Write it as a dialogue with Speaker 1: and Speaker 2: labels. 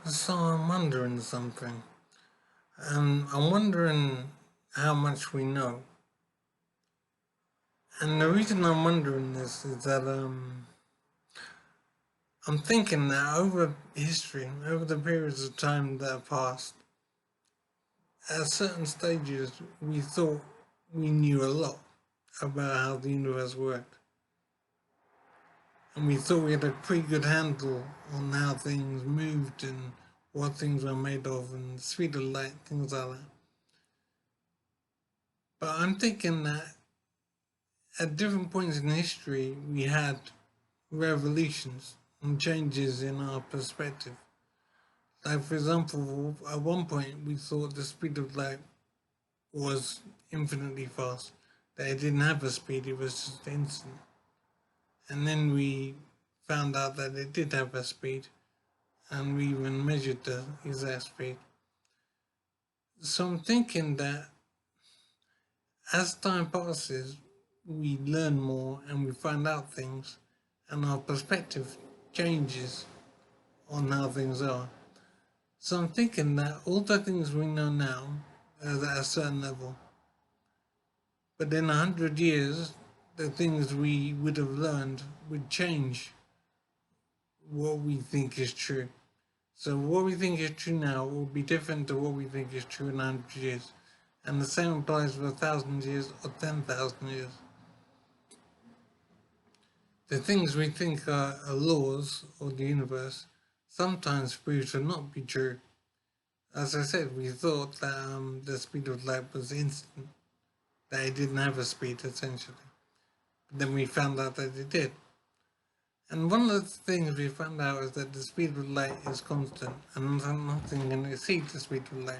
Speaker 1: So I'm wondering something. I'm wondering how much we know. And the reason I'm wondering this is that I'm thinking that over history, over the periods of time that have passed, at certain stages we thought we knew a lot about how the universe worked. And we thought we had a pretty good handle on how things moved and what things were made of and the speed of light, things like that. But I'm thinking that at different points in history, we had revolutions and changes in our perspective. Like, for example, at one point, we thought the speed of light was infinitely fast, that it didn't have a speed, it was just instant. And then we found out that it did have a speed, and we even measured the exact speed. So I'm thinking that as time passes, we learn more and we find out things, and our perspective changes on how things are. So I'm thinking that all the things we know now are at a certain level, but in 100 years, the things we would have learned would change what we think is true. So what we think is true now will be different to what we think is true in 100 years. And the same applies for 1,000 years or 10,000 years. The things we think are laws of the universe sometimes prove to not be true. As I said, we thought that the speed of light was instant, that it didn't have a speed essentially. But then we found out that it did. And one of the things we found out is that the speed of light is constant and nothing can exceed the speed of light.